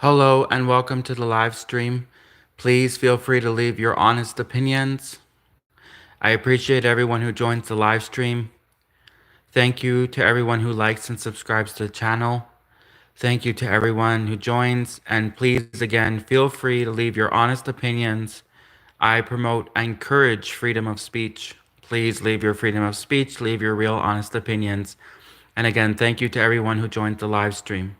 Hello and welcome to the live stream. Please feel free to leave your honest opinions. I appreciate everyone who joins the live stream. Thank you to everyone who likes and subscribes to the channel. Thank you to everyone who joins, and please again feel free to leave your honest opinions. I encourage freedom of speech. Please leave your freedom of speech, leave your real honest opinions. And again, thank you to everyone who joined the live stream.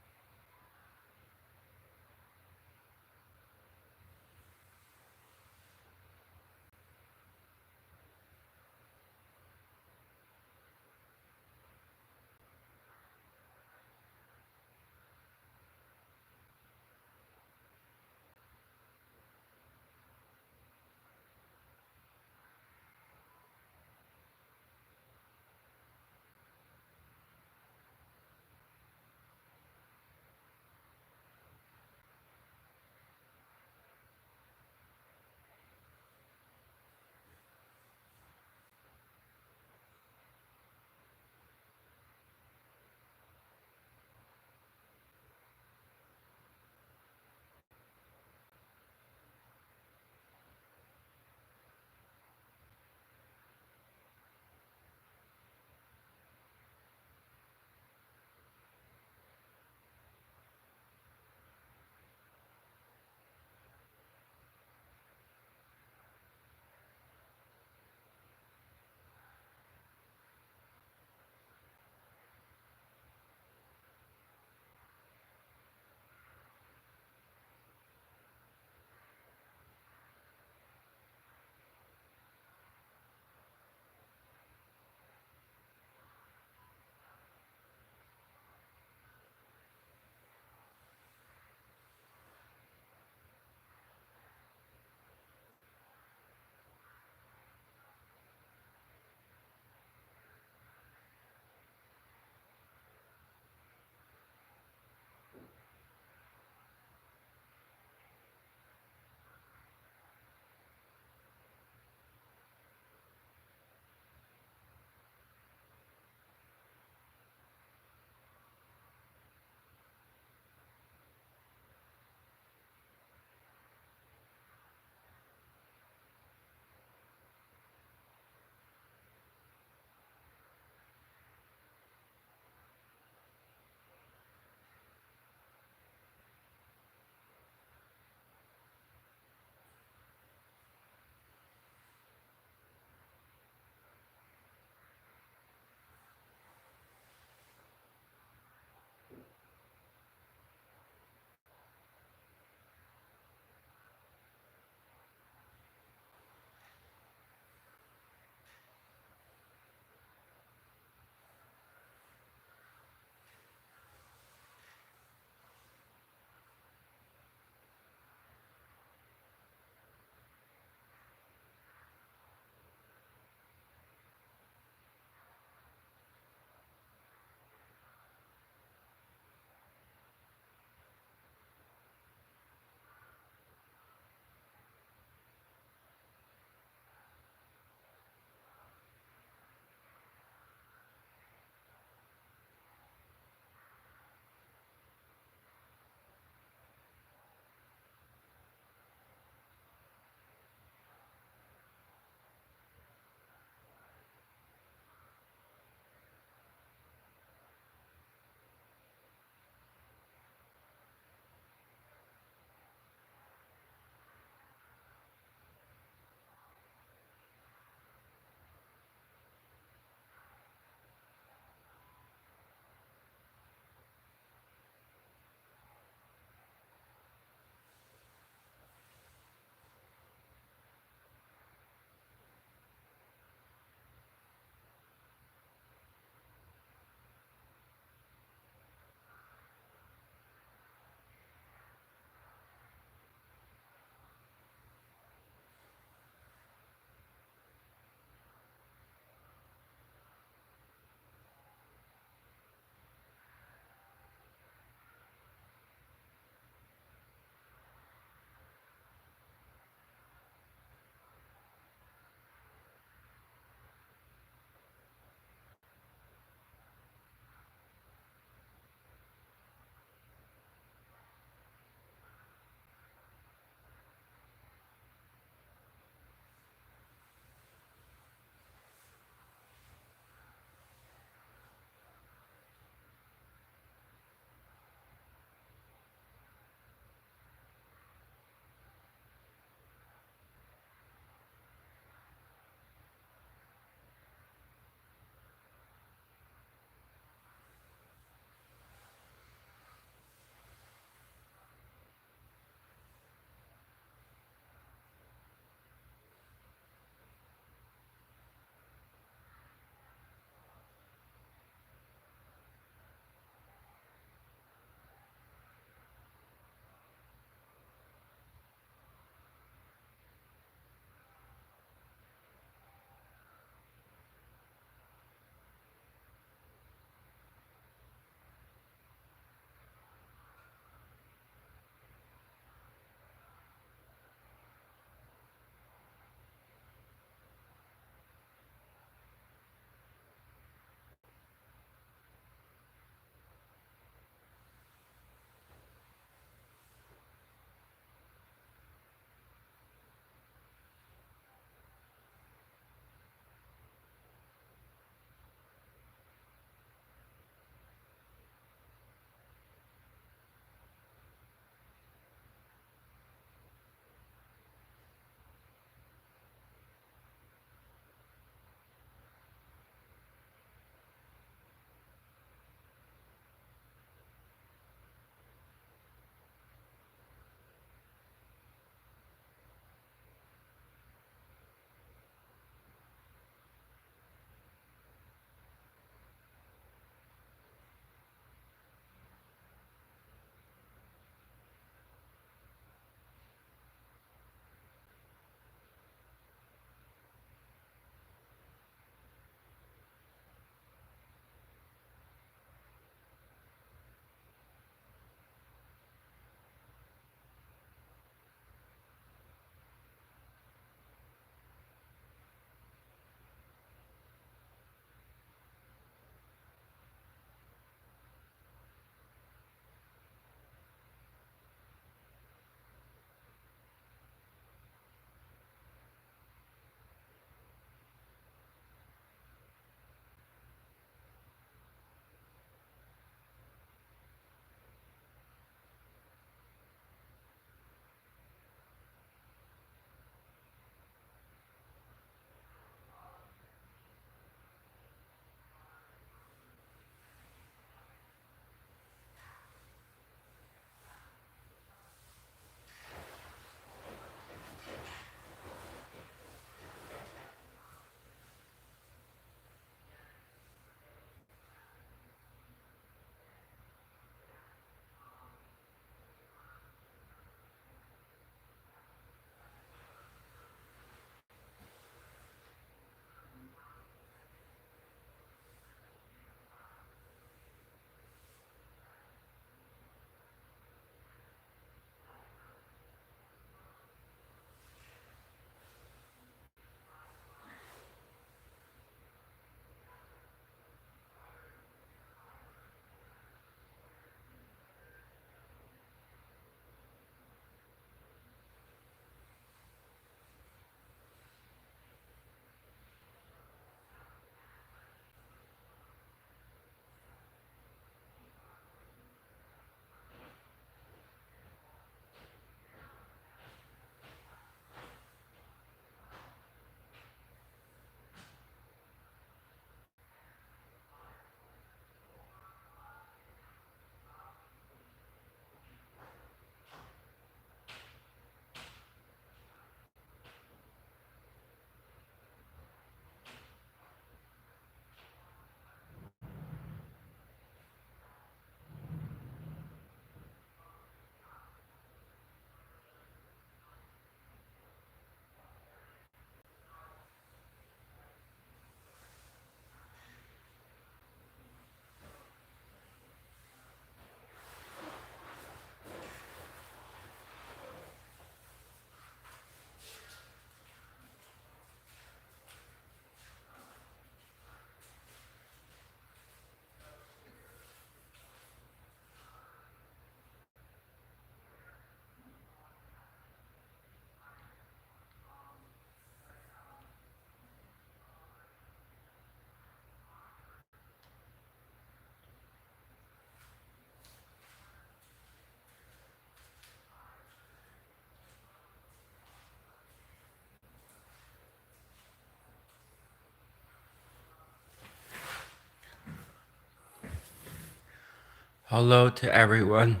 Hello to everyone.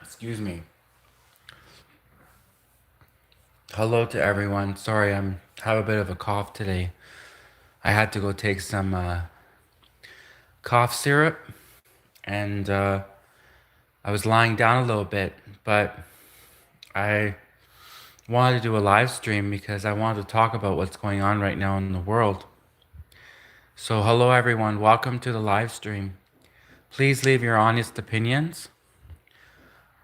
Excuse me. Hello to everyone. Sorry, I'm have a bit of a cough today. I had to go take some cough syrup, and I was lying down a little bit, but I wanted to do a live stream because I wanted to talk about what's going on right now in the world. So, hello everyone. Welcome to the live stream. Please leave your honest opinions.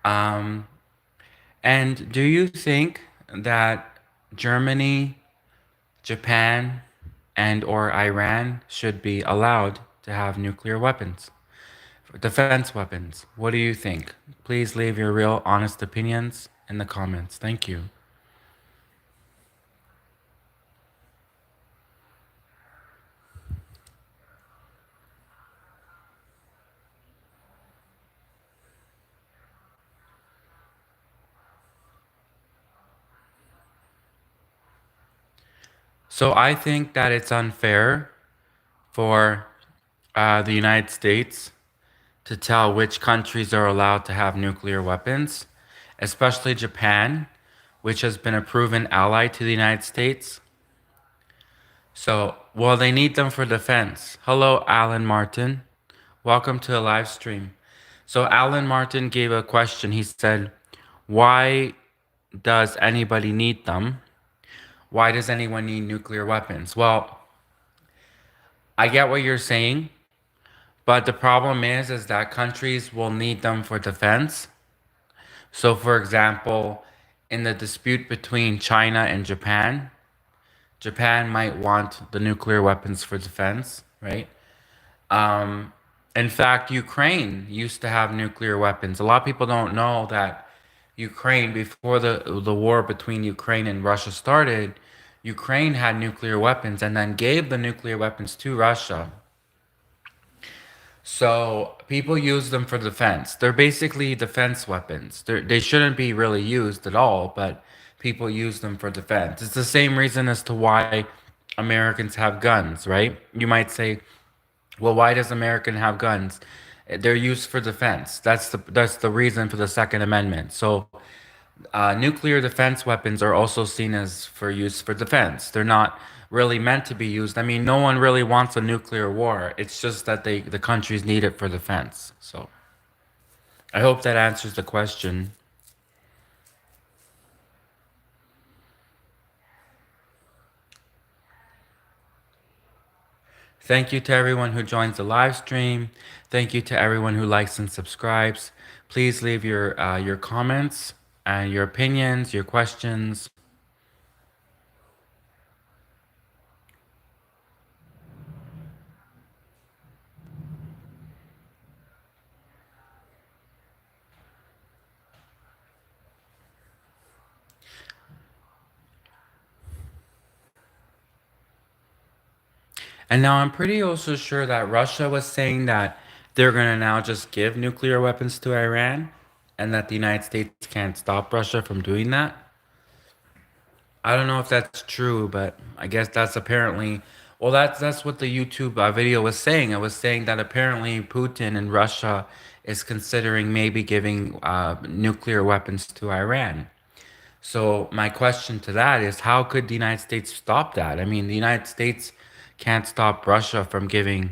Um, and do you think that Germany, Japan, and or Iran should be allowed to have nuclear weapons, defense weapons? What do you think? Please leave your real honest opinions in the comments. Thank you. So I think that it's unfair for the United States to tell which countries are allowed to have nuclear weapons, especially Japan, which has been a proven ally to the United States. So, well, they need them for defense. Hello, Alan Martin. Welcome to the live stream. So, Alan Martin gave a question. He said, why does anybody need them? Why does anyone need nuclear weapons? Well, I get what you're saying, but the problem is that countries will need them for defense. So, for example, in the dispute between China and Japan, Japan might want the nuclear weapons for defense, right? Um, in fact, Ukraine used to have nuclear weapons. A lot of people don't know that Ukraine, before the war between Ukraine and Russia started, Ukraine had nuclear weapons and then gave the nuclear weapons to Russia. So people use them for defense. They're basically defense weapons. They shouldn't be really used at all, but people use them for defense. It's the same reason as to why Americans have guns, right? You might say, well, why does American have guns? They're used for defense. That's the reason for the Second Amendment. So nuclear defense weapons are also seen as for use for defense. They're not really meant to be used. I mean, no one really wants a nuclear war. It's just that the countries need it for defense. So I hope that answers the question. Thank you to everyone who joins the live stream. Thank you to everyone who likes and subscribes. Please leave your comments and your opinions, your questions. And now I'm pretty also sure that Russia was saying that they're going to now just give nuclear weapons to Iran and that the United States can't stop Russia from doing that. I don't know if that's true, but I guess that's apparently well that's what the YouTube video was saying. It was saying that apparently Putin and Russia is considering maybe giving nuclear weapons to Iran. So my question to that is, how could the United States stop that? I mean, the United States can't stop Russia from giving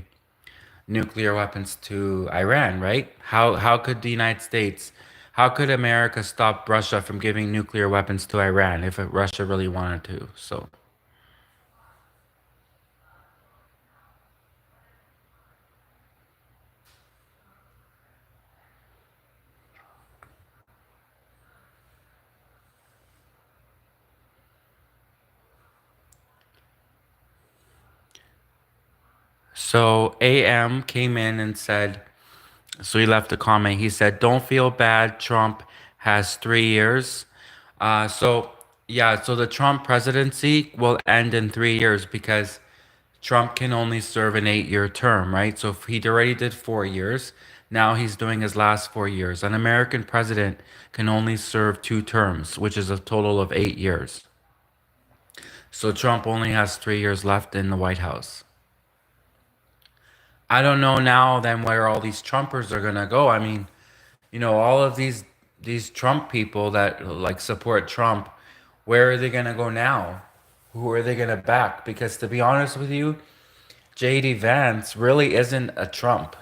nuclear weapons to Iran, right? How could the United States, how could America stop Russia from giving nuclear weapons to Iran if Russia really wanted to? So AM came in and said, so he left a comment. He said, "Don't feel bad. Trump has 3 years." So yeah, so the Trump presidency will end in 3 years because Trump can only serve an 8 year term, right? So if he already did 4 years, now he's doing his last 4 years. An American president can only serve 2 terms, which is a total of 8 years. So Trump only has 3 years left in the White House. I don't know now then where all these Trumpers are gonna go. I mean, all of these Trump people that like support Trump, where are they gonna go now? Who are they gonna back? Because to be honest with you, JD Vance really isn't a Trump.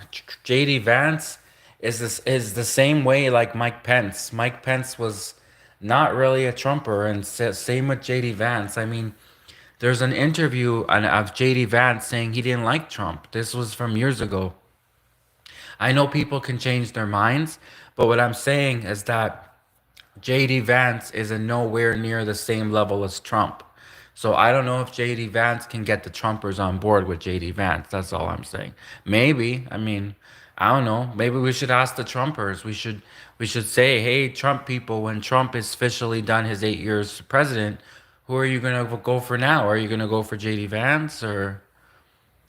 JD Vance is the same way like Mike Pence. Mike Pence was not really a Trumper, and same with JD Vance. I mean, there's an interview of JD Vance saying he didn't like Trump. This was from years ago. I know people can change their minds, but what I'm saying is that JD Vance is a nowhere near the same level as Trump. So I don't know if JD Vance can get the Trumpers on board with JD Vance. That's all I'm saying. Maybe. I mean, I don't know. Maybe we should ask the Trumpers. We should say, "Hey, Trump people, when Trump is officially done his 8 years president, who are you gonna go for now? Are you gonna go for JD Vance or?"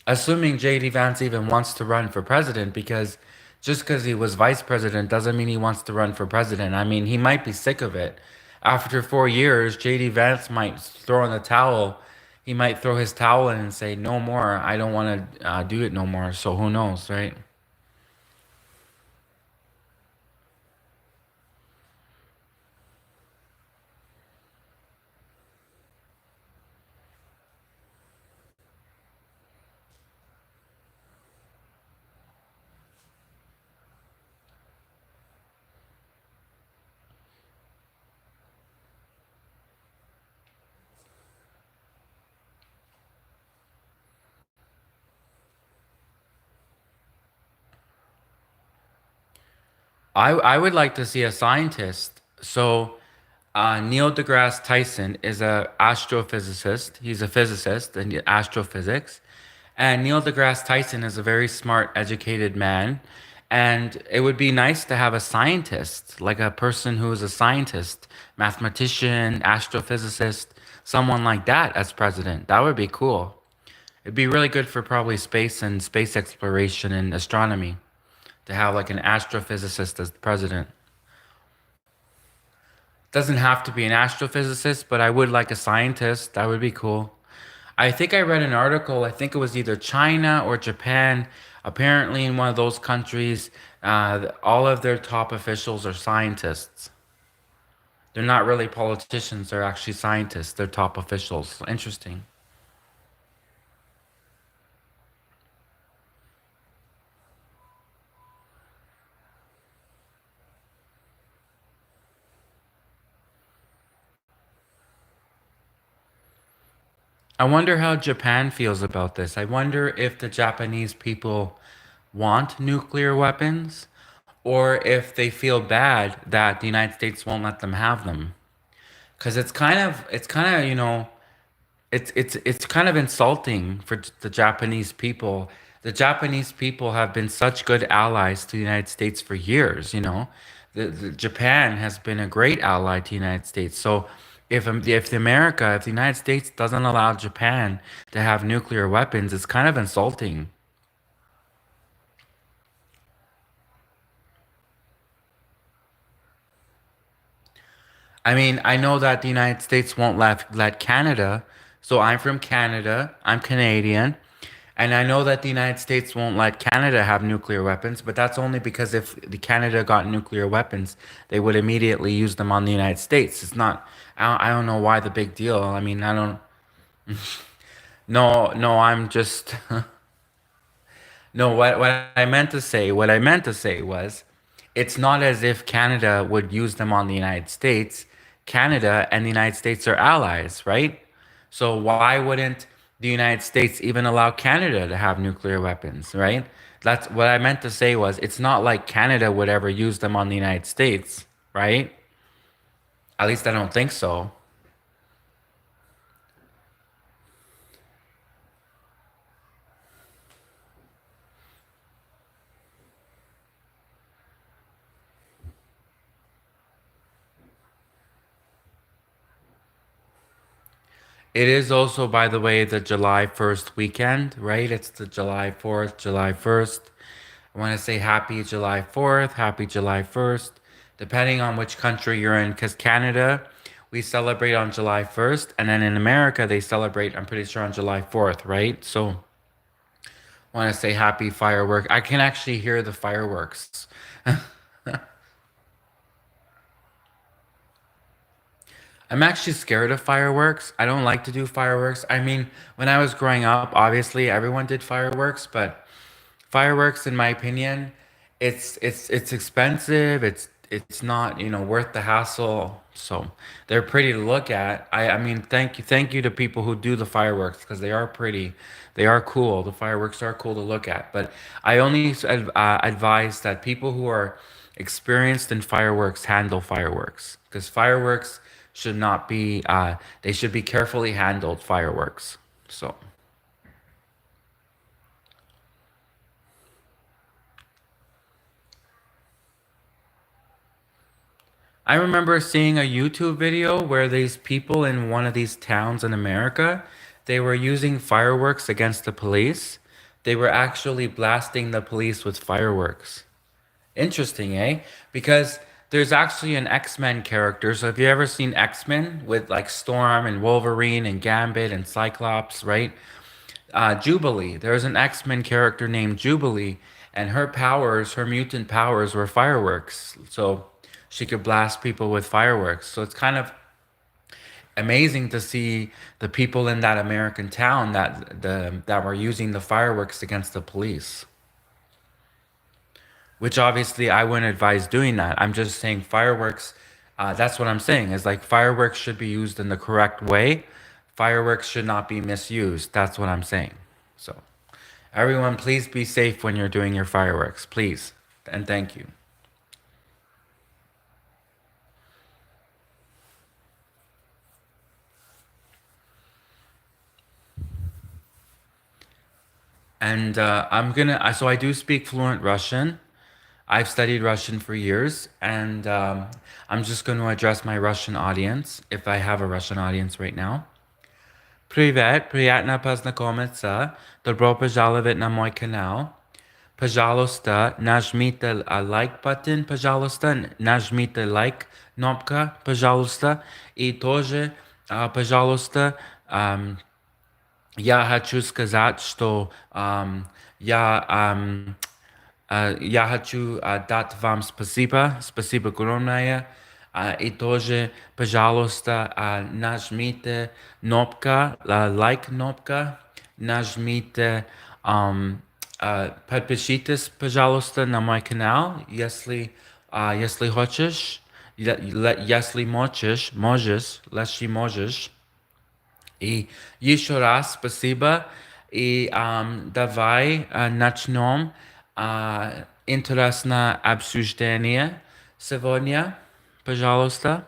Assuming JD Vance even wants to run for president, because just because he was vice president doesn't mean he wants to run for president. I mean, he might be sick of it. After 4 years, JD Vance might throw in the towel. He might throw his towel in and say, "No more. I don't want to do it no more." So who knows, right? I would like to see a scientist. So Neil deGrasse Tyson is a astrophysicist. He's a physicist in astrophysics, and Neil deGrasse Tyson is a very smart, educated man. And it would be nice to have a scientist, like a person who is a scientist, mathematician, astrophysicist, someone like that as president. That would be cool. It'd be really good for probably space and space exploration and astronomy to have like an astrophysicist as the president. Doesn't have to be an astrophysicist, but I would like a scientist. That would be cool. I think I read an article, I think it was either China or Japan. Apparently, in one of those countries, all of their top officials are scientists. They're not really politicians, they're actually scientists. They're top officials. Interesting. I wonder how Japan feels about this. I wonder if the Japanese people want nuclear weapons or if they feel bad that the United States won't let them have them. Because it's kind of, it's kind of insulting for the Japanese people. The Japanese people have been such good allies to the United States for years, you know. The Japan has been a great ally to the United States. So if the United States doesn't allow Japan to have nuclear weapons, it's kind of insulting. I mean, I know that the United States won't let Canada. So I'm from Canada. I'm Canadian. And I know that the United States won't let Canada have nuclear weapons, but that's only because if the Canada got nuclear weapons, they would immediately use them on the United States. It's not, I don't know why the big deal. I mean, I don't, no, no, I'm just, no, what I meant to say was, it's not as if Canada would use them on the United States. Canada and the United States are allies, right? So why wouldn't the United States even allow Canada to have nuclear weapons, right? That's what I meant to say was it's not like Canada would ever use them on the United States, right? At least I don't think so. It is also, by the way, the July 1st weekend, right? It's the July 4th, July 1st. I want to say happy July 4th, happy July 1st, depending on which country you're in. Because Canada, we celebrate on July 1st, and then in America, they celebrate, I'm pretty sure, on July 4th, right? So want to say happy firework. I can actually hear the fireworks. I'm actually scared of fireworks. I don't like to do fireworks. I mean, when I was growing up, obviously everyone did fireworks, but fireworks, in my opinion, it's expensive. It's not, worth the hassle. So they're pretty to look at. I mean, thank you to people who do the fireworks because they are pretty, they are cool. The fireworks are cool to look at. But I only advise that people who are experienced in fireworks handle fireworks because fireworks should not be. They should be carefully handled fireworks. So. I remember seeing a YouTube video where these people in one of these towns in America, they were using fireworks against the police. They were actually blasting the police with fireworks. Interesting, eh? Because there's actually an X-Men character. So have you ever seen X-Men with like Storm and Wolverine and Gambit and Cyclops, right? Jubilee. There's an X-Men character named Jubilee, and her powers, her mutant powers, were fireworks. So she could blast people with fireworks. So it's kind of amazing to see the people in that American town that were using the fireworks against the police. Which obviously I wouldn't advise doing that. I'm just saying fireworks. That's what I'm saying. Is like fireworks should be used in the correct way. Fireworks should not be misused. That's what I'm saying. So. Everyone, please be safe when you're doing your fireworks, please. And thank you. And so I do speak fluent Russian. I've studied Russian for years, and I'm just going to address my Russian audience, if I have a Russian audience right now. Привет, приятно познакомиться. Добро пожаловать на мой канал. Пожалуйста, нажмите лайк button, пожалуйста, нажмите лайк кнопка, пожалуйста, и тоже, пожалуйста, я хочу сказать, что я хочу дать вам спасибо, спасибо огромное, и тоже, пожалуйста, нажмите кнопка, лайк кнопка, нажмите подпишитесь, пожалуйста, на мой канал, если хочешь, если можешь. И еще раз спасибо. И давай начнем интересное обсуждение сегодня, пожалуйста.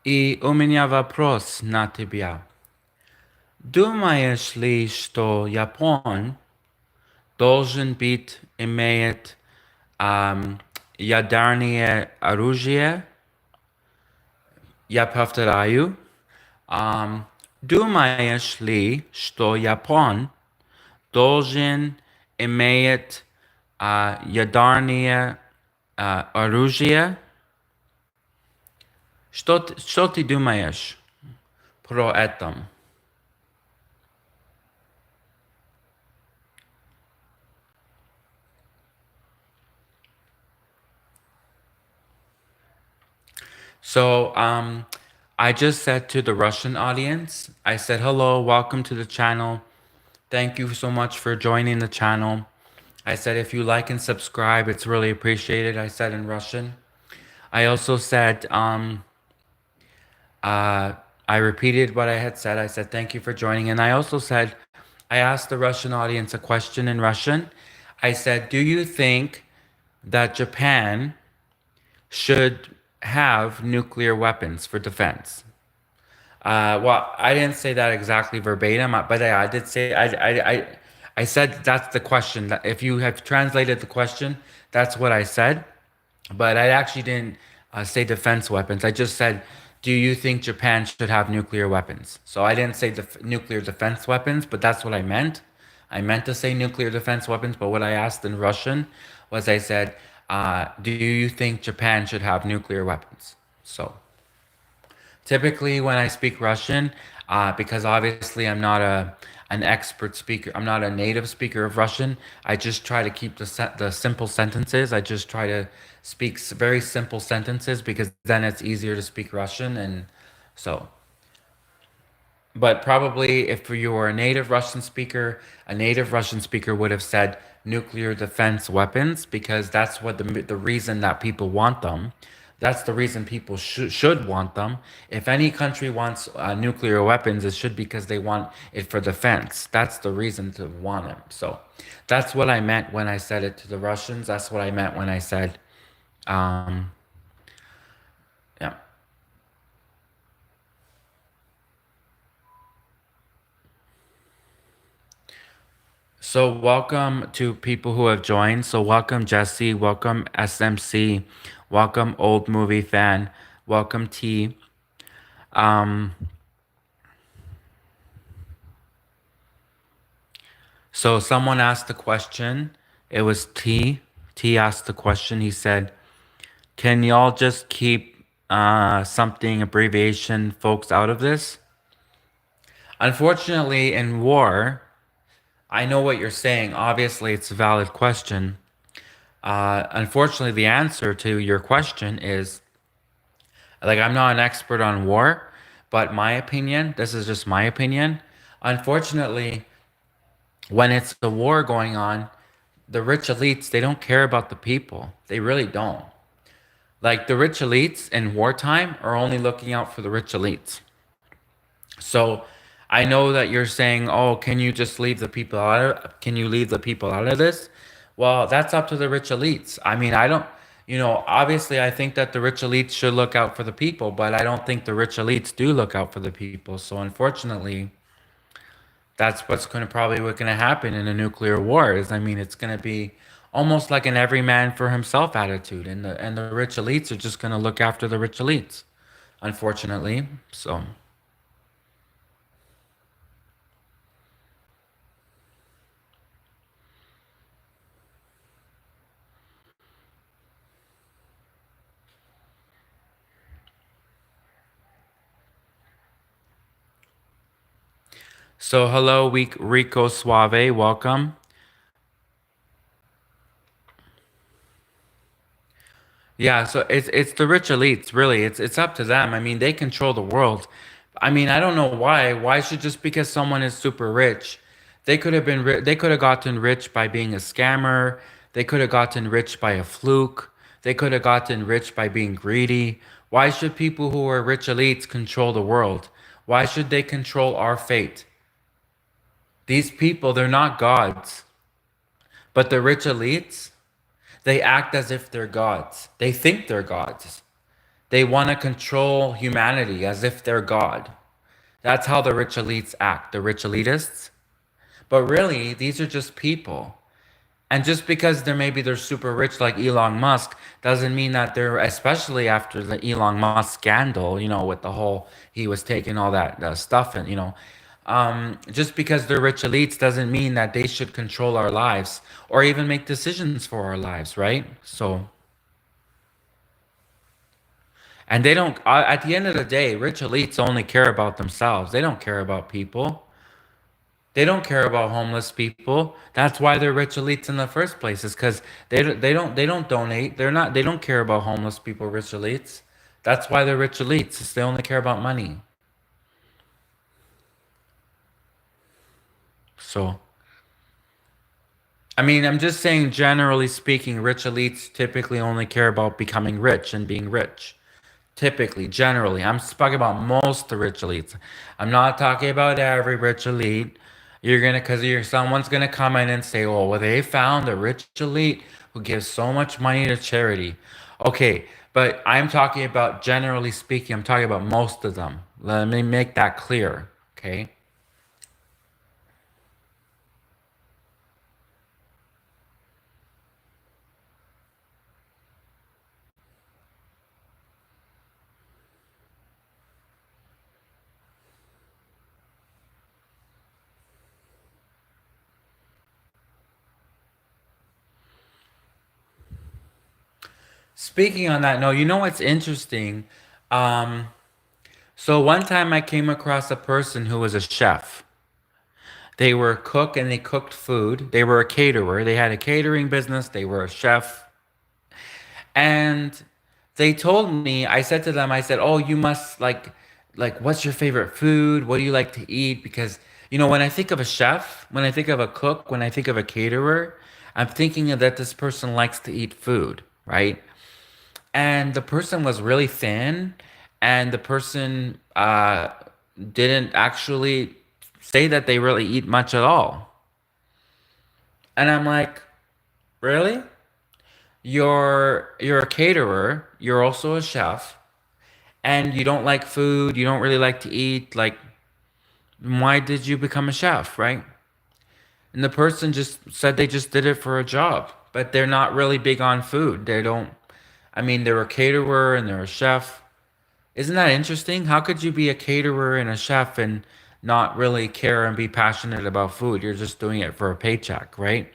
И у меня вопрос на тебя. Думаешь ли, что Япон должен быть имеет ядерное оружие? Я повторяю. Думаешь ли, что Япон должен иметь ядерное оружие? Что ты думаешь про это? So, I just said to the Russian audience, I said, hello, welcome to the channel. Thank you so much for joining the channel. I said, if you like and subscribe, it's really appreciated. I said in Russian. I also said, I repeated what I had said. I said, thank you for joining. And I also said, I asked the Russian audience a question in Russian. I said, do you think that Japan should have nuclear weapons for defense? Well, I didn't say that exactly verbatim, but I did say, I said that's the question. That if you have translated the question, that's what I said. But I actually didn't say defense weapons. I just said, do you think Japan should have nuclear weapons? So I didn't say nuclear defense weapons, but that's what I meant. I meant to say nuclear defense weapons, but what I asked in Russian was I said, do you think Japan should have nuclear weapons? So typically when I speak Russian, because obviously I'm not an expert speaker, I'm not a native speaker of Russian. I just try to keep the simple sentences. I just try to speak very simple sentences because then it's easier to speak Russian, and so. But probably if you were a native Russian speaker would have said nuclear defense weapons because that's what the reason that people want them. That's the reason people should want them. If any country wants nuclear weapons, it should because they want it for defense. That's the reason to want them. So that's what I meant when I said it to the Russians. That's what I meant when I said, um, yeah. So welcome to people who have joined. So welcome Jesse, welcome SMC, welcome old movie fan, welcome T. Um, so someone asked the question. It was T. T asked the question. He said, "Can y'all just keep something abbreviation folks out of this?" Unfortunately, in war, I know what you're saying. Obviously, it's a valid question. Unfortunately, the answer to your question is like I'm not an expert on war, but my opinion, this is just my opinion. Unfortunately, when it's a war going on, the rich elites, they don't care about the people. They really don't. Like the rich elites in wartime are only looking out for the rich elites. So I know that you're saying, "Oh, can you just leave the people out can you leave the people out of this?" Well, that's up to the rich elites. I mean, I don't, obviously I think that the rich elites should look out for the people, but I don't think the rich elites do look out for the people. So unfortunately, that's what's going to happen in a nuclear war is I mean, it's going to be almost like an every man for himself attitude and the rich elites are just going to look after the rich elites, unfortunately. So hello, Rico Suave, welcome. Yeah, so it's the rich elites, really. It's up to them. I mean, they control the world. I mean, I don't know why. Why should just because someone is super rich, they could have gotten rich by being a scammer. They could have gotten rich by a fluke. They could have gotten rich by being greedy. Why should people who are rich elites control the world? Why should they control our fate? These people, they're not gods. But the rich elites, they act as if they're gods. They think they're gods. They want to control humanity as if they're God. That's how the rich elites act, the rich elitists. But really, these are just people. And just because they're super rich like Elon Musk doesn't mean that they're, especially after the Elon Musk scandal, with the whole, he was taking all that stuff and, just because they're rich elites doesn't mean that they should control our lives or even make decisions for our lives, right? So, and they don't, at the end of the day, rich elites only care about themselves. They don't care about people. They don't care about homeless people. That's why they're rich elites in the first place. Is because they don't donate. They don't care about homeless people. Rich elites. That's why they're rich elites. Is they only care about money. So, I mean, I'm just saying, generally speaking, rich elites typically only care about becoming rich and being rich. Typically, generally, I'm talking about most of the rich elites. I'm not talking about every rich elite. Because someone's gonna come in and say, "Oh, well, they found a rich elite who gives so much money to charity." Okay, but I'm talking about generally speaking. I'm talking about most of them. Let me make that clear. Okay. Speaking on that, no, you know what's interesting? Um, so one time I came across a person who was a chef. They were a cook and they cooked food. They were a caterer. They had a catering business. They were a chef. And they told me, I said to them, I said, "Oh, you must like what's your favorite food? What do you like to eat?" Because, when I think of a chef, when I think of a cook, when I think of a caterer, I'm thinking that this person likes to eat food, right? And the person was really thin, and the person didn't actually say that they really eat much at all. And I'm like, really? You're a caterer, you're also a chef, and you don't like food, you don't really like to eat, like why did you become a chef, right? And the person just said they just did it for a job, but they're not really big on food. They don't, I mean, they're a caterer and they're a chef. Isn't that interesting? How could you be a caterer and a chef and not really care and be passionate about food? You're just doing it for a paycheck, right?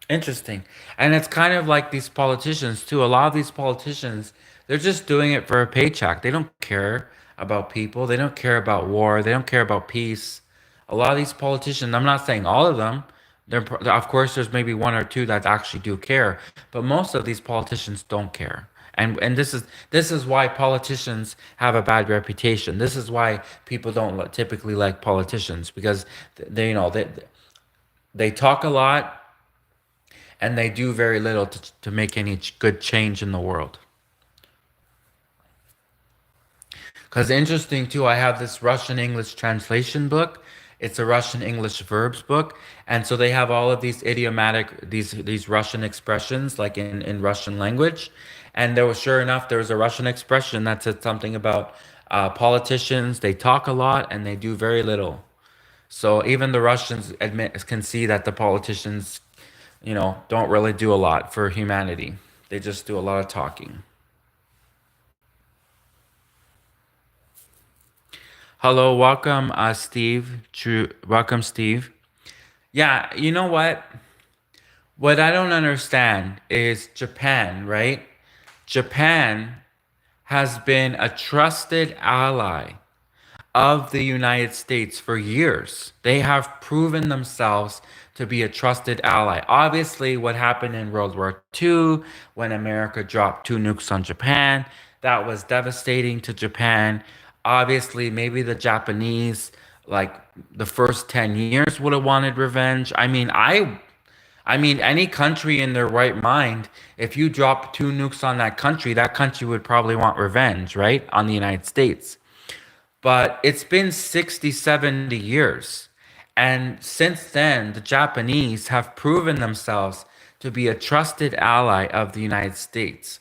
Interesting. And it's kind of like these politicians too. A lot of these politicians, they're just doing it for a paycheck. They don't care about people. They don't care about war. They don't care about peace. A lot of these politicians, I'm not saying all of them. Of course, there's maybe one or two that actually do care, but most of these politicians don't care. And this is why politicians have a bad reputation. This is why people don't typically like politicians because they talk a lot and they do very little to make any good change in the world. Because interesting too, I have this Russian English translation book. It's a Russian English verbs book, and so they have all of these idiomatic these Russian expressions like in Russian language. And there was sure enough there was a Russian expression that said something about politicians. They talk a lot and they do very little. So even the Russians admit can see that the politicians don't really do a lot for humanity. They just do a lot of talking. Hello, welcome, Steve. Welcome, Steve. Yeah, you know what? What I don't understand is Japan, right? Japan has been a trusted ally of the United States for years. They have proven themselves to be a trusted ally. Obviously, what happened in World War II when America dropped two nukes on Japan, that was devastating to Japan. Obviously, maybe the Japanese, like the first 10 years, would have wanted revenge. I mean, any country in their right mind, if you drop two nukes on that country would probably want revenge, right? On the United States. But it's been 60, 70 years. And since then, the Japanese have proven themselves to be a trusted ally of the United States.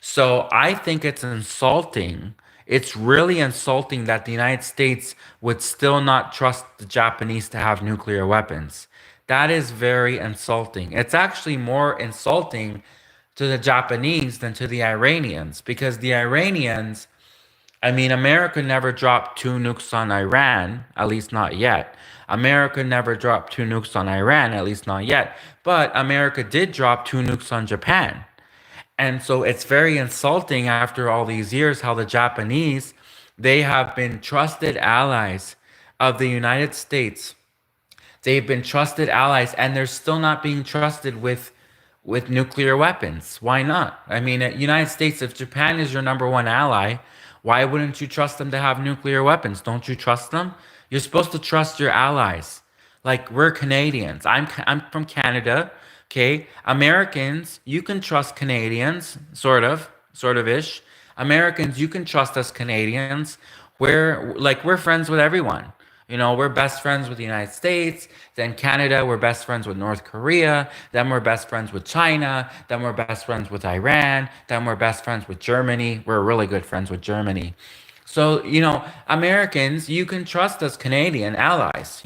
So I think it's insulting. It's really insulting that the United States would still not trust the Japanese to have nuclear weapons. That is very insulting. It's actually more insulting to the Japanese than to the Iranians because the Iranians, I mean, America never dropped two nukes on Iran, at least not yet. America never dropped two nukes on Iran, at least not yet. But America did drop two nukes on Japan. And so it's very insulting after all these years how the Japanese, they have been trusted allies of the United States. They've been trusted allies and they're still not being trusted with nuclear weapons. Why not? I mean, United States, if Japan is your number one ally, why wouldn't you trust them to have nuclear weapons? Don't you trust them? You're supposed to trust your allies. Like we're Canadians. I'm from Canada. Okay, Americans, you can trust Canadians, sort of ish. Americans, you can trust us Canadians. We're friends with everyone. We're best friends with the United States. Then Canada, we're best friends with North Korea. Then we're best friends with China. Then we're best friends with Iran. Then we're best friends with Germany. We're really good friends with Germany. So, Americans, you can trust us Canadian allies.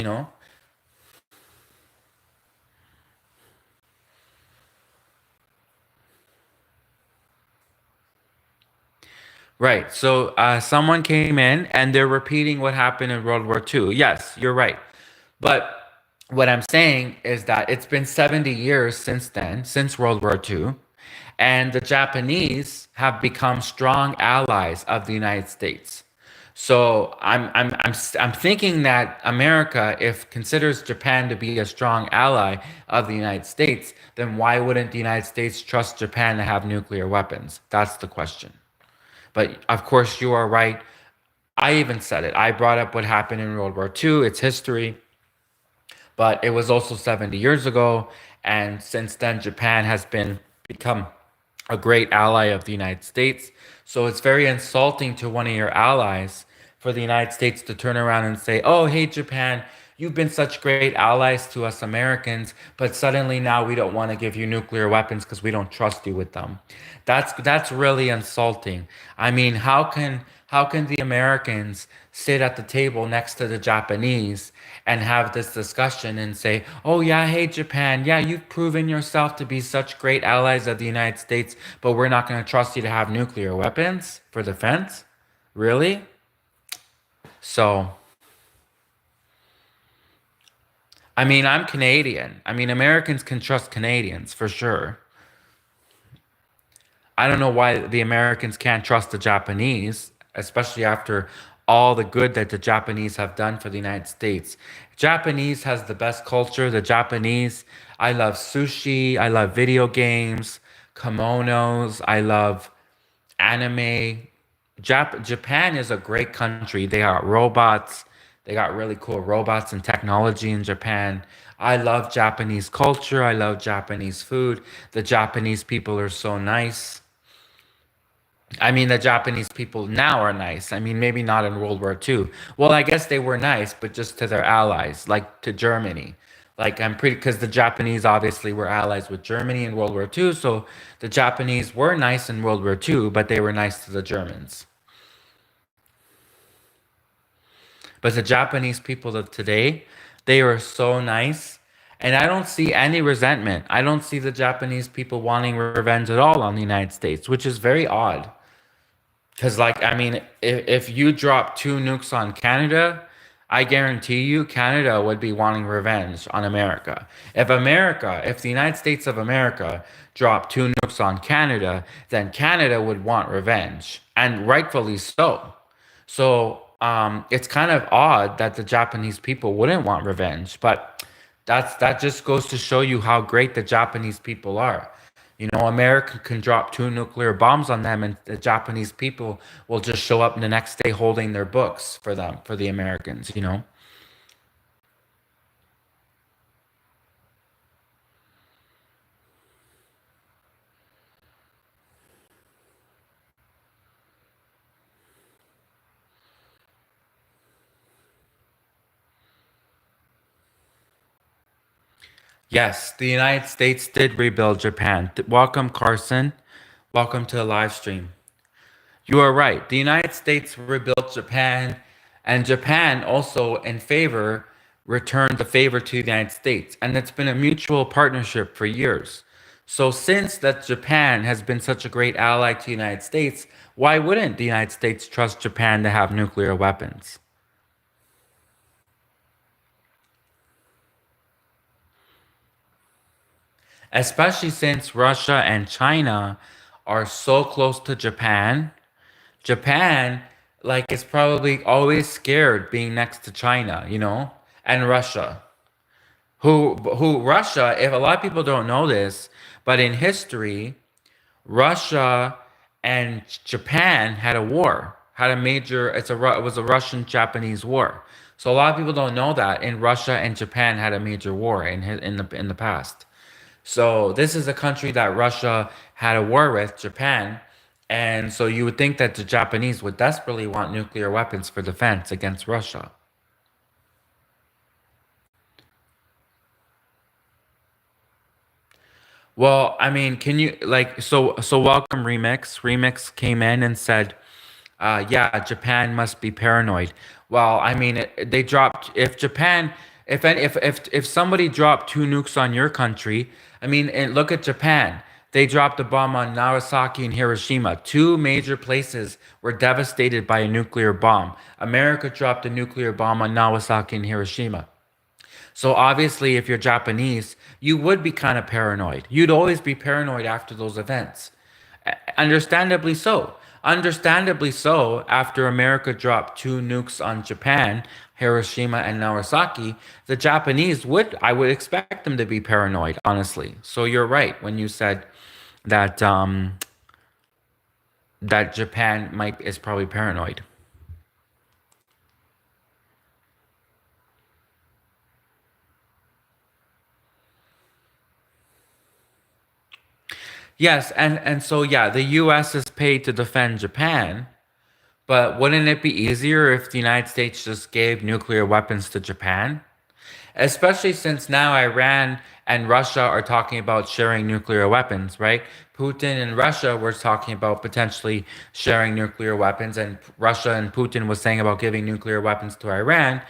Right. So someone came in and they're repeating what happened in World War II. Yes, you're right. But what I'm saying is that it's been 70 years since then, since World War II. And the Japanese have become strong allies of the United States. So I'm thinking that America, if considers Japan to be a strong ally of the United States, then why wouldn't the United States trust Japan to have nuclear weapons? That's the question. But of course, you are right. I even said it. I brought up what happened in World War II. It's history, but it was also 70 years ago. And since then, Japan has become a great ally of the United States. So it's very insulting to one of your allies for the United States to turn around and say, "Oh, hey, Japan, you've been such great allies to us Americans, but suddenly now we don't want to give you nuclear weapons because we don't trust you with them." That's really insulting. I mean, how can the Americans sit at the table next to the Japanese and have this discussion and say, "Oh yeah, hey Japan, yeah, you've proven yourself to be such great allies of the United States, but we're not going to trust you to have nuclear weapons for defense?" Really? So, I mean, I'm Canadian. I mean, Americans can trust Canadians for sure. I don't know why the Americans can't trust the Japanese, especially after all the good that the Japanese have done for the United States. Japanese has the best culture. The Japanese, I love sushi, I love video games, kimonos, I love anime. Japan is a great country. They got robots. They got really cool robots and technology in Japan. I love Japanese culture. I love Japanese food. The Japanese people are so nice. I mean, the Japanese people now are nice. I mean, maybe not in World War II. Well, I guess they were nice, but just to their allies, like to Germany. Like, I'm pretty, because the Japanese obviously were allies with Germany in World War II. So the Japanese were nice in World War II, but they were nice to the Germans. But the Japanese people of today, they are so nice. And I don't see any resentment. I don't see the Japanese people wanting revenge at all on the United States, which is very odd. Because, like, I mean, if you drop two nukes on Canada, I guarantee you Canada would be wanting revenge on America. If the United States of America dropped two nukes on Canada, then Canada would want revenge, and rightfully so. So it's kind of odd that the Japanese people wouldn't want revenge, but that just goes to show you how great the Japanese people are. You know, America can drop two nuclear bombs on them, and the Japanese people will just show up the next day holding their books for them, for the Americans, you know? Yes, the United States did rebuild Japan. Welcome, Carson. Welcome to the live stream. You are right. The United States rebuilt Japan, and Japan also, in favor, returned the favor to the United States. And it's been a mutual partnership for years. So, since that Japan has been such a great ally to the United States, why wouldn't the United States trust Japan to have nuclear weapons? Especially since Russia and China are so close to Japan. Japan, like, is probably always scared being next to China, you know, and Russia. Who Russia, if a lot of people don't know this, but in history, Russia and Japan had a war, had a major, it was a Russian-Japanese war. So a lot of people don't know that in Russia and Japan had a major war in the past. So this is a country that Russia had a war with, Japan, and so you would think that the Japanese would desperately want nuclear weapons for defense against Russia. Well, I mean, can you like so welcome Remix. Remix came in and said, yeah, Japan must be paranoid. Well, I mean, they dropped if Japan if somebody dropped two nukes on your country, I mean, and look at Japan. They dropped a bomb on Nagasaki and Hiroshima. Two major places were devastated by a nuclear bomb. America dropped a nuclear bomb on Nagasaki and Hiroshima. So obviously, if you're Japanese, you would be kind of paranoid. You'd always be paranoid after those events. Understandably so. Understandably so, after America dropped two nukes on Japan, Hiroshima and Nagasaki, the Japanese I would expect them to be paranoid, honestly. So you're right when you said that that Japan might is probably paranoid. Yes, and so yeah, the US is paid to defend Japan, but wouldn't it be easier if the United States just gave nuclear weapons to Japan? Especially since now Iran and Russia are talking about sharing nuclear weapons, right? Putin and Russia were talking about potentially sharing nuclear weapons, and Russia and Putin was saying about giving nuclear weapons to Iran.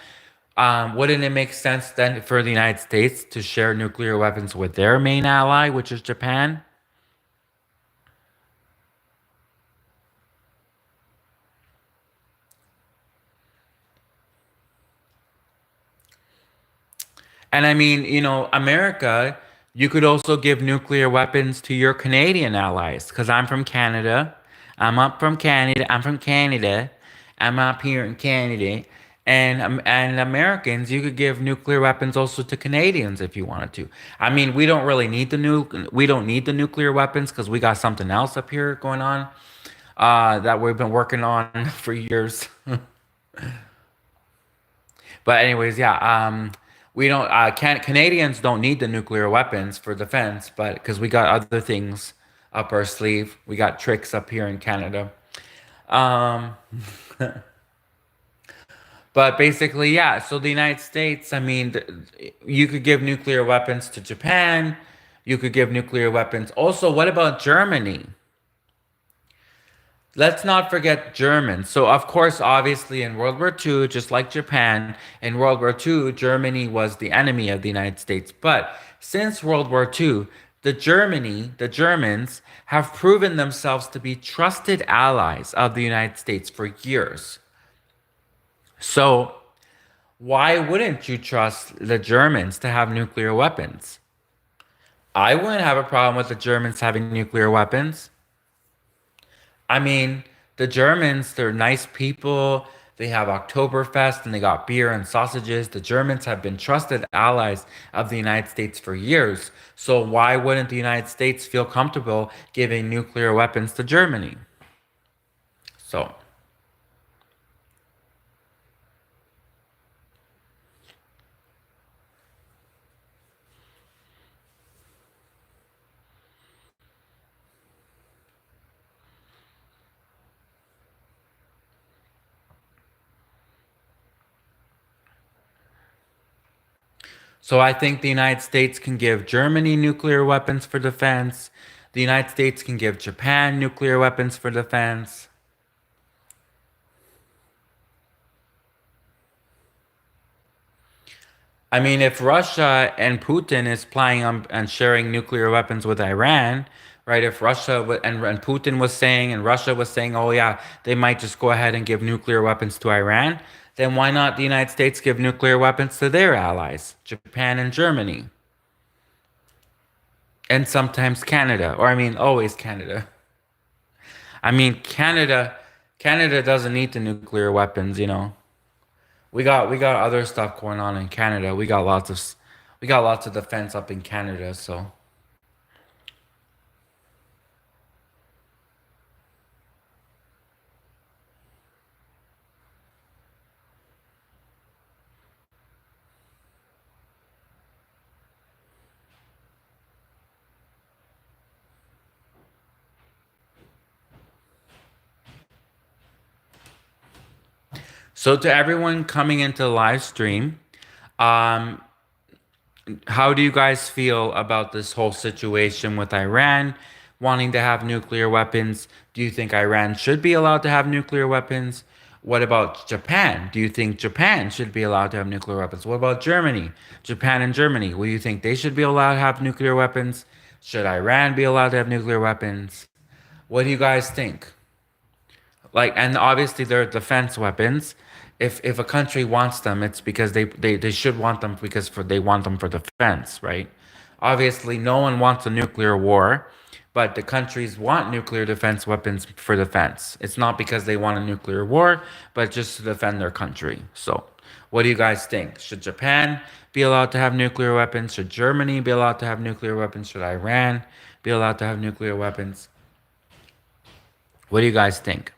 Wouldn't it make sense then for the United States to share nuclear weapons with their main ally, which is Japan? And I mean, America, you could also give nuclear weapons to your Canadian allies. Because I'm from Canada. I'm up from Canada. I'm from Canada. I'm up here in Canada. And Americans, you could give nuclear weapons also to Canadians if you wanted to. I mean, we don't need the nuclear weapons because we got something else up here going on that we've been working on for years. But anyways, yeah, we don't Canadians don't need the nuclear weapons for defense, but because we got other things up our sleeve, we got tricks up here in Canada. Um, but basically, yeah. So the United States, I mean, you could give nuclear weapons to Japan. You could give nuclear weapons. Also, what about Germany? Let's not forget Germans. So, of course, obviously, in World War II, just like Japan, in World War II, Germany was the enemy of the United States. But since World War II, the Germans, have proven themselves to be trusted allies of the United States for years. So, why wouldn't you trust the Germans to have nuclear weapons? I wouldn't have a problem with the Germans having nuclear weapons. I mean, the Germans, they're nice people. They have Oktoberfest and they got beer and sausages. The Germans have been trusted allies of the United States for years. So why wouldn't the United States feel comfortable giving nuclear weapons to Germany? So, so I think the United States can give Germany nuclear weapons for defense. The United States can give Japan nuclear weapons for defense. I mean, if Russia and Putin is planning on sharing nuclear weapons with Iran, right? If and Putin was saying and Russia was saying, oh yeah, they might just go ahead and give nuclear weapons to Iran, then why not the United States give nuclear weapons to their allies, Japan and Germany, and sometimes Canada, or I mean, always Canada. I mean, Canada doesn't need the nuclear weapons. We got other stuff going on in Canada. We got lots of defense up in Canada, so to everyone coming into the live stream, um how do you guys feel about this whole situation with Iran wanting to have nuclear weapons? Do you think Iran should be allowed to have nuclear weapons? What about Japan? Do you think Japan should be allowed to have nuclear weapons? What about Germany? Japan and Germany, will you think they should be allowed to have nuclear weapons? Should Iran be allowed to have nuclear weapons? What do you guys think? Like, and obviously they're defense weapons. if a country wants them, it's because they should want them because they want them for defense, right? Obviously, no one wants a nuclear war, but the countries want nuclear defense weapons for defense. It's not because they want a nuclear war, but just to defend their country. So, what do you guys think? Should Japan be allowed to have nuclear weapons? Should Germany be allowed to have nuclear weapons? Should Iran be allowed to have nuclear weapons? What do you guys think?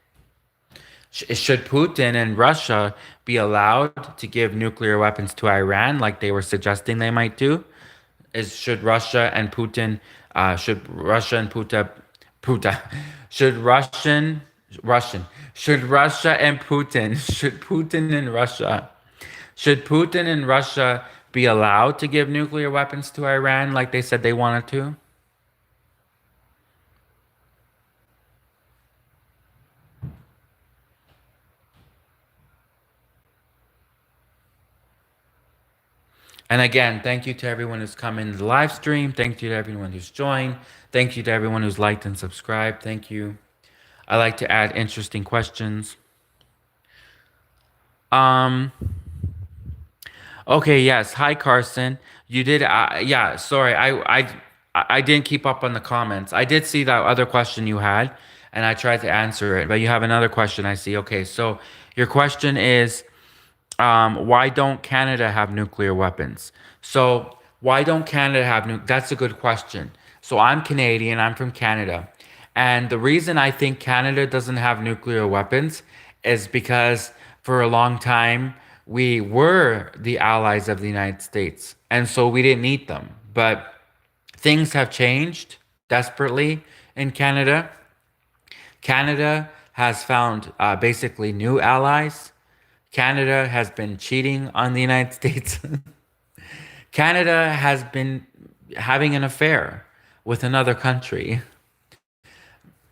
Should Putin and Russia be allowed to give nuclear weapons to Iran like they were suggesting they might do? Should Russia and Putin should Russia and Putin should Russian should Russia and Putin should Putin and Russia should Putin and Russia be allowed to give nuclear weapons to Iran like they said they wanted to? And again, thank you to everyone who's come in the live stream. Thank you to everyone who's joined. Thank you to everyone who's liked and subscribed. Thank you. I like to add interesting questions. Um, okay, yes. Hi, Carson. You did, yeah, sorry. I didn't keep up on the comments. I did see that other question you had, and I tried to answer it, but you have another question I see. Okay, so your question is, why don't Canada have nuclear weapons? So why don't Canada have That's a good question. So I'm Canadian. I'm from Canada, and the reason I think Canada doesn't have nuclear weapons is because for a long time we were the allies of the United States, and so we didn't need them. But things have changed desperately in Canada. Canada has found basically new allies. Canada has been cheating on the United States. Canada has been having an affair with another country.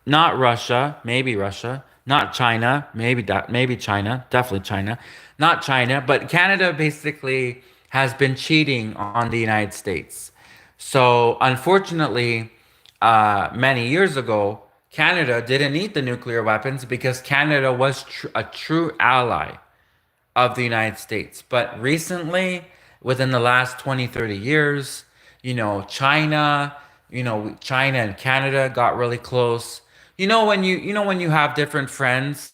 Not Russia, maybe Russia. Not China, maybe China, definitely China. Not China, but Canada basically has been cheating on the United States. So unfortunately, many years ago, Canada didn't need the nuclear weapons because Canada was a true ally of the United States. But recently, within the last 20, 30 years, China and Canada got really close. When you have different friends,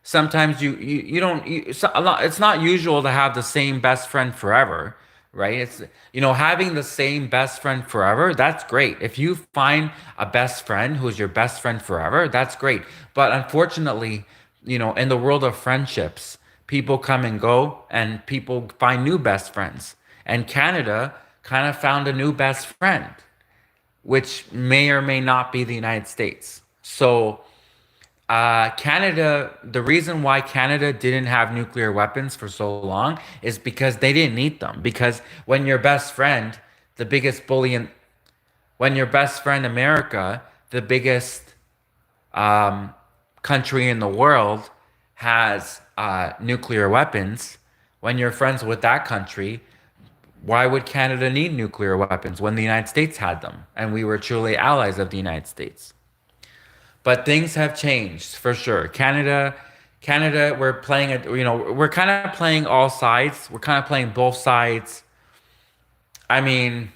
sometimes you don't it's not usual to have the same best friend forever, right? It's having the same best friend forever, that's great. If you find a best friend who's your best friend forever, that's great. But unfortunately, in the world of friendships, people come and go and people find new best friends. And Canada kind of found a new best friend, which may or may not be the United States. So Canada, the reason why Canada didn't have nuclear weapons for so long is because they didn't need them. Because when your best friend, the biggest bully in, when your best friend America, the biggest country in the world, has nuclear weapons, when you're friends with that country, why would Canada need nuclear weapons when the United States had them and we were truly allies of the United States? But things have changed for sure. Canada, we're playing it. We're kind of playing all sides. We're kind of playing both sides. I mean,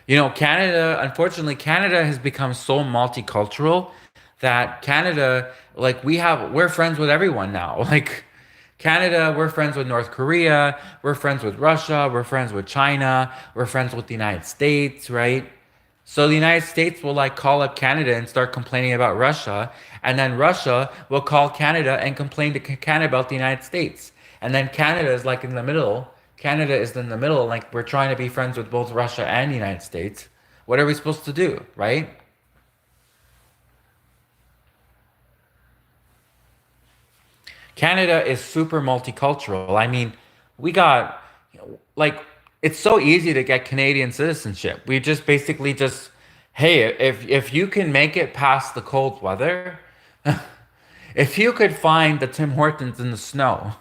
Canada. Unfortunately, Canada has become so multicultural that Canada, like we're friends with everyone now. Like Canada, we're friends with North Korea. We're friends with Russia. We're friends with China. We're friends with the United States, right? So the United States will call up Canada and start complaining about Russia, and then Russia will call Canada and complain to Canada about the United States. And then Canada is in the middle. Canada is in the middle, like we're trying to be friends with both Russia and the United States. What are we supposed to do, right? Canada is super multicultural. I mean, we got like it's so easy to get Canadian citizenship. We just basically just hey, if you can make it past the cold weather, if you could find the Tim Hortons in the snow,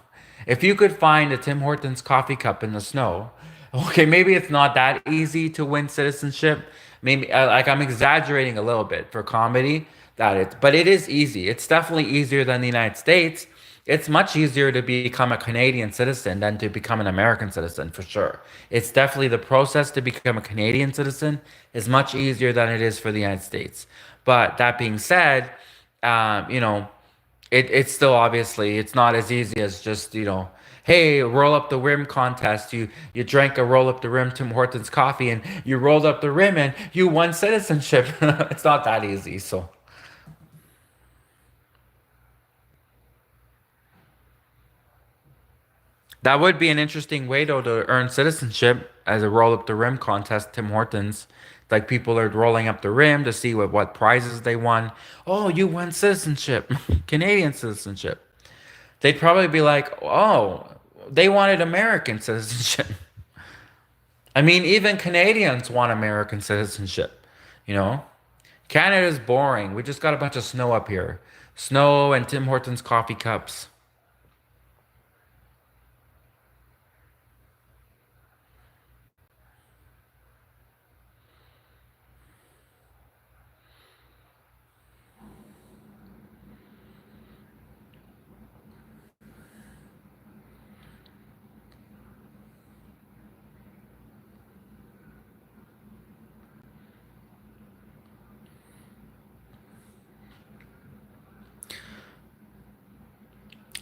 if you could find a Tim Hortons coffee cup in the snow, okay, maybe it's not that easy to win citizenship. Maybe I'm exaggerating a little bit for comedy but it is easy. It's definitely easier than the United States. It's much easier to become a Canadian citizen than to become an American citizen, for sure. It's definitely the process to become a Canadian citizen is much easier than it is for the United States. But that being said, you know, it's still obviously it's not as easy as just, hey, roll up the rim contest. You drank a roll up the rim Tim Hortons coffee and you rolled up the rim and you won citizenship. It's not that easy. So that would be an interesting way though to earn citizenship as a roll up the rim contest, Tim Hortons. Like people are rolling up the rim to see what prizes they won. Oh, you won citizenship, Canadian citizenship. They'd probably be like, oh, they wanted American citizenship. I mean, even Canadians want American citizenship, you know? Canada's boring. We just got a bunch of snow up here. Snow and Tim Hortons coffee cups.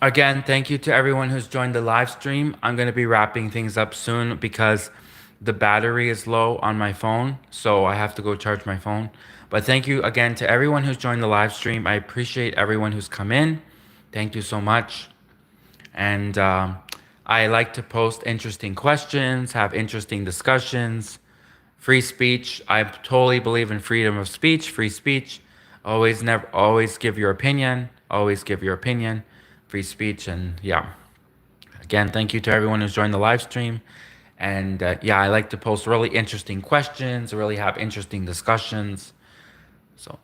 Again, thank you to everyone who's joined the live stream. I'm going to be wrapping things up soon because the battery is low on my phone, so I have to go charge my phone. But thank you again to everyone who's joined the live stream. I appreciate everyone who's come in. Thank you so much. And I like to post interesting questions, have interesting discussions. Free speech. I totally believe in freedom of speech, free speech. Always give your opinion. Always give your opinion. Free speech. And yeah, again, thank you to everyone who's joined the live stream. And yeah, I like to post really interesting questions, really have interesting discussions. So